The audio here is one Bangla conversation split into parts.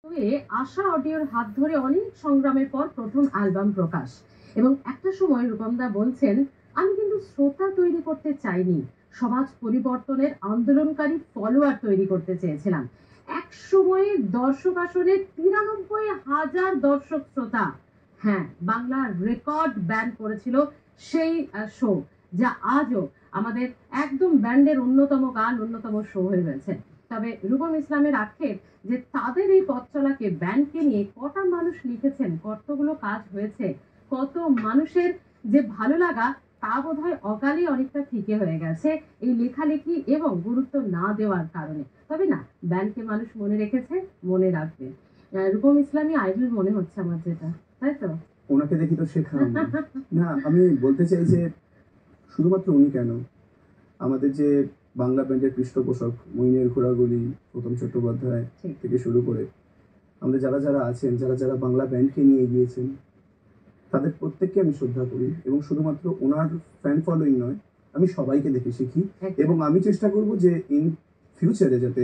তবে আশা অডিওর হাত ধরে অনেক সংগ্রামের পর প্রথম অ্যালবাম প্রকাশ। এবং একটা সময় রূপমদা বলছেন, আমি কিন্তু শ্রোতা তৈরি করতে চাইনি, সমাজ পরিবর্তনের আন্দোলনকারী ফলোয়ার তৈরি করতে চেয়েছিলাম। এক সময়ে দর্শক আসনে ৯৩,০০০ দর্শক শ্রোতা। হ্যাঁ, বাংলার রেকর্ড ব্যান্ড করেছিল সেই শো, যা আজও আমাদের একদম ব্যান্ডের অন্যতম গান, অন্যতম শো হয়ে রয়েছে। তবে রূপম ইসলামের আক্ষেপ যে তাদের এই পথ চলাকে, ব্যান্ডকে নিয়ে কটা মানুষ লিখেছেন, কতগুলো কাজ হয়েছে, কত মানুষের যে ভালো লাগা, তা বোধহয় অকালে অনেকটা ফিকে হয়ে গেছে এই লেখালেখি এবং গুরুত্ব না দেওয়ার কারণে। তবে না, ব্যান্ডকে মানুষ মনে রেখেছে, মনে রাখবে। রূপম ইসলামী আইডল মনে হচ্ছে আমার, যেটা, তাই তো? ওনাকে দেখি তো শেখা। না, আমি বলতে চাই যে শুধুমাত্র উনি কেন, আমাদের যে বাংলা ব্যান্ডের পৃষ্ঠপোষক মইনের ঘোড়াগুলি, গৌতম চট্টোপাধ্যায় থেকে শুরু করে আমাদের যারা যারা আছেন, যারা যারা বাংলা ব্যান্ডকে নিয়ে এগিয়েছেন, তাদের প্রত্যেককে আমি শ্রদ্ধা করি। এবং শুধুমাত্র ওনার ফ্যান ফলোইং নয়, আমি সবাইকে দেখে শিখি। এবং আমি চেষ্টা করব যে ইন ফিউচারে যাতে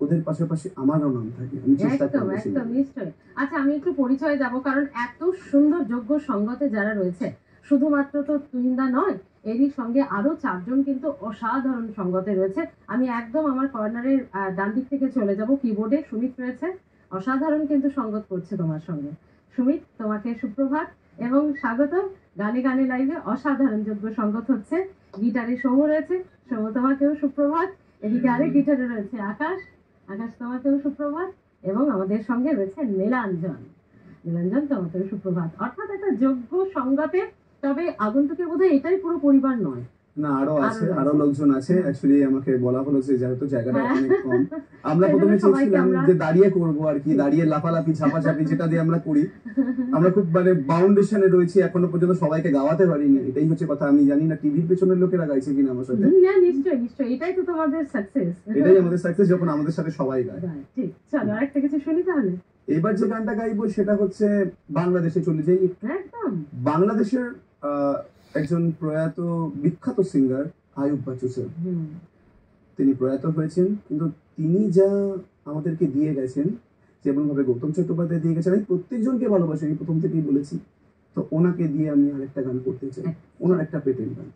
ওদের পাশাপাশি আমারও নাম থাকে, আমি চেষ্টা করব। একদম নিশ্চয়ই। আচ্ছা, আমি একটু পরিচয় যাব, কারণ এত সুন্দর যোগ্য সঙ্গতে যারা রয়েছে, শুধুমাত্র তো তুহিনদা নয়, এরই সঙ্গে আরো ৪ জন কিন্তু অসাধারণ সঙ্গতে রয়েছে। আমি একদম আমার কর্নারের ডান দিক থেকে চলে যাব, কিবোর্ডে সুমিত রয়েছে, অসাধারণ কিন্তু সঙ্গত করছে তোমার সঙ্গে। সুমিত, তোমাকে সুপ্রভাত এবং স্বাগত। গানে গানে লাইভে অসাধারণ যোগ্য সঙ্গত হচ্ছে। গিটারে সৌম রয়েছে, সৌম তোমাকেও সুপ্রভাত। এদিকে আরেক গিটারে রয়েছে আকাশ, আকাশ তোমাকেও সুপ্রভাত। এবং আমাদের সঙ্গে রয়েছে নীলাঞ্জন, নীলাঞ্জন তোমাকেও সুপ্রভাত। অর্থাৎ একটা যোগ্য সঙ্গতে। তবে আগন্তুকের বোধহয় এটাই পুরো পরিবার নয়, না, আরো আছে, আরো লোকজন আছে। অ্যাকচুয়ালি আমাকে বলা হলো যে যেহেতু জায়গাটা অনেক কম, আমরা প্রথমে চেয়েছিলাম যে দাঁড়িয়ে করবো আর কি, দাঁড়িয়ে লাফালাফি ঝাপাঝাপি যেটা দিয়ে আমরা করি। আমরা খুব মানে বাউন্ডেশনে রয়েছি, এখনো পর্যন্ত সবাইকে গাওয়াতে পারিনি, এটাই হচ্ছে কথা। আমি জানি না টিভির পেছনের লোকেরা গাইছে কিনা আমার সাথে। না, নিশ্চয়ই নিশ্চয়ই, এটাই তো তোমাদের সাকসেস। এটাই আমাদের সাকসেস, যখন আমাদের সাথে সবাই গায়। ঠিক, চলো আরেকটা কিছু শুনি তাহলে। এবার যে গানটা গাইবো সেটা হচ্ছে বাংলাদেশে চলে যাই। একদম বাংলাদেশের একজন প্রয়াত বিখ্যাত সিঙ্গার আয়ুব বাচ্চু স্যার, তিনি প্রয়াত হয়েছেন, কিন্তু তিনি যা আমাদেরকে দিয়ে গেছেন, যেমন ভাবে গৌতম চট্টোপাধ্যায় দিয়ে গেছেন, আমি প্রত্যেকজনকে ভালোবাসি, আমি প্রথম থেকেই বলেছি। তো ওনাকে দিয়ে আমি আরেকটা গান করতে চাই, ওনার একটা পেটেন্ট গান।